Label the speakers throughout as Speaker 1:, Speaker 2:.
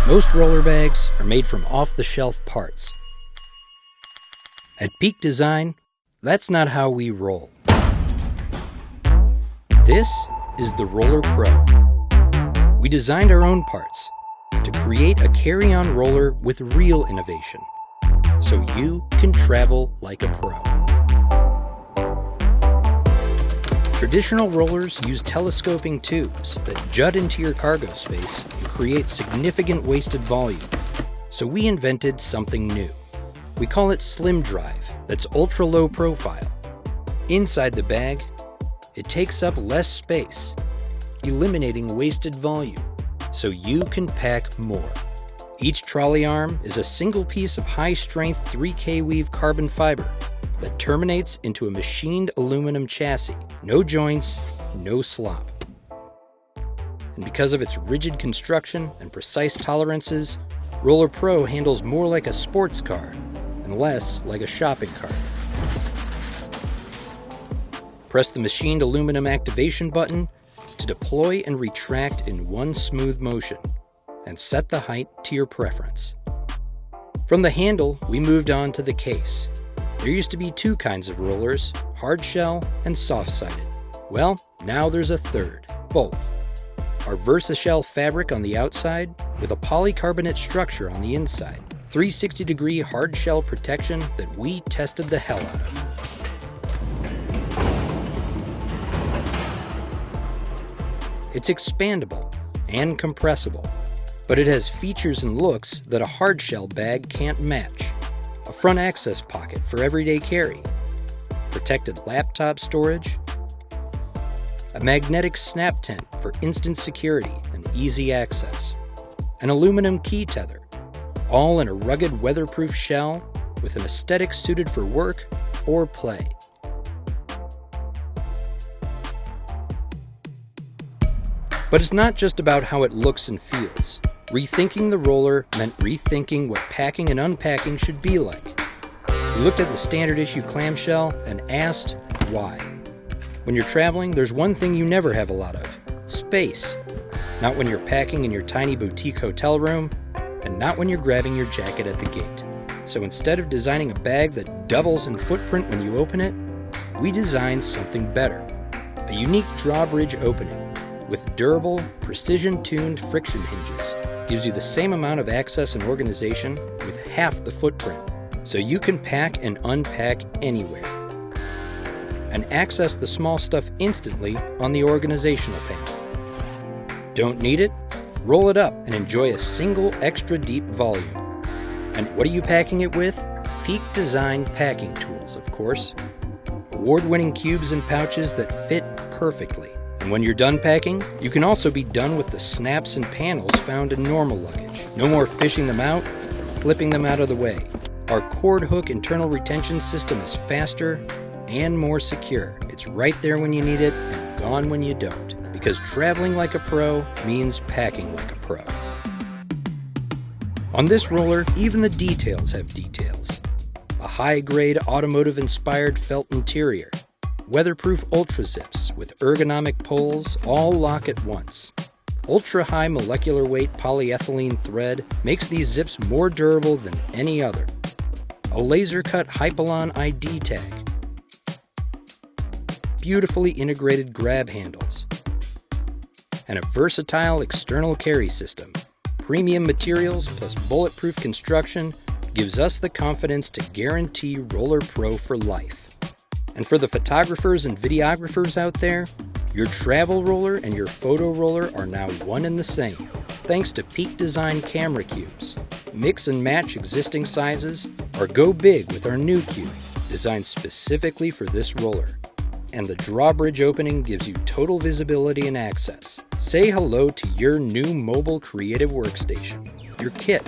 Speaker 1: Most roller bags are made from off-the-shelf parts. At Peak Design, that's not how we roll. This is the Roller Pro. We designed our own parts to create a carry-on roller with real innovation, so you can travel like a pro. Traditional rollers use telescoping tubes that jut into your cargo space and create significant wasted volume. So we invented something new. We call it Slim Drive, that's ultra-low profile. Inside the bag, it takes up less space, eliminating wasted volume, so you can pack more. Each trolley arm is a single piece of high-strength 3K weave carbon fiber that terminates into a machined aluminum chassis. No joints, no slop. And because of its rigid construction and precise tolerances, Roller Pro handles more like a sports car and less like a shopping cart. Press the machined aluminum activation button to deploy and retract in one smooth motion, and set the height to your preference. From the handle, we moved on to the case. There used to be two kinds of rollers, hard shell and soft-sided. Well, now there's a third, both. Our VersaShell fabric on the outside with a polycarbonate structure on the inside. 360-degree hard shell protection that we tested the hell out of. It's expandable and compressible, but it has features and looks that a hard shell bag can't match. A front access pocket for everyday carry, protected laptop storage, a magnetic snap tent for instant security and easy access, an aluminum key tether, all in a rugged weatherproof shell with an aesthetic suited for work or play. But it's not just about how it looks and feels. Rethinking the roller meant rethinking what packing and unpacking should be like. We looked at the standard issue clamshell and asked why. When you're traveling, there's one thing you never have a lot of: space. Not when you're packing in your tiny boutique hotel room, and not when you're grabbing your jacket at the gate. So instead of designing a bag that doubles in footprint when you open it, we designed something better. A unique drawbridge opening with durable, precision-tuned friction hinges gives you the same amount of access and organization with half the footprint, so you can pack and unpack anywhere. And access the small stuff instantly on the organizational panel. Don't need it? Roll it up and enjoy a single extra deep volume. And what are you packing it with? Peak Design packing tools, of course. Award-winning cubes and pouches that fit perfectly. And when you're done packing, you can also be done with the snaps and panels found in normal luggage. No more fishing them out, flipping them out of the way. Our cord hook internal retention system is faster and more secure. It's right there when you need it and gone when you don't. Because traveling like a pro means packing like a pro. On this roller, even the details have details. A high-grade automotive-inspired felt interior. Weatherproof ultra zips with ergonomic poles all lock at once. Ultra-high molecular weight polyethylene thread makes these zips more durable than any other. A laser-cut Hypalon ID tag. Beautifully integrated grab handles. And a versatile external carry system. Premium materials plus bulletproof construction gives us the confidence to guarantee Roller Pro for life. And for the photographers and videographers out there, your travel roller and your photo roller are now one and the same, thanks to Peak Design camera cubes. Mix and match existing sizes, or go big with our new cube, designed specifically for this roller. And the drawbridge opening gives you total visibility and access. Say hello to your new mobile creative workstation, your kit,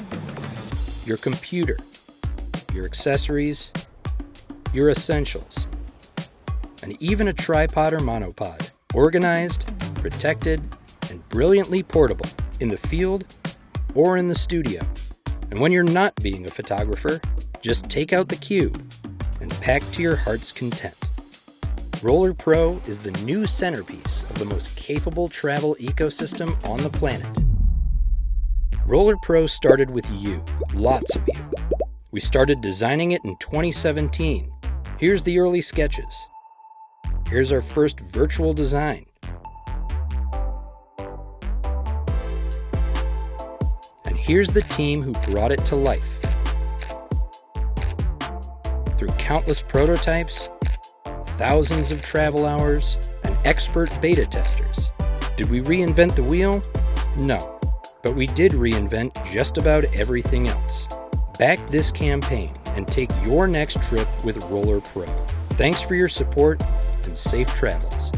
Speaker 1: your computer, your accessories, your essentials, and even a tripod or monopod, organized, protected, and brilliantly portable in the field or in the studio. And when you're not being a photographer, just take out the cube and pack to your heart's content. Roller Pro is the new centerpiece of the most capable travel ecosystem on the planet. Roller Pro started with you, lots of you. We started designing it in 2017. Here's the early sketches. Here's our first virtual design. And here's the team who brought it to life. Through countless prototypes, thousands of travel hours, and expert beta testers. Did we reinvent the wheel? No, but we did reinvent just about everything else. Back this campaign and take your next trip with Roller Pro. Thanks for your support and safe travels.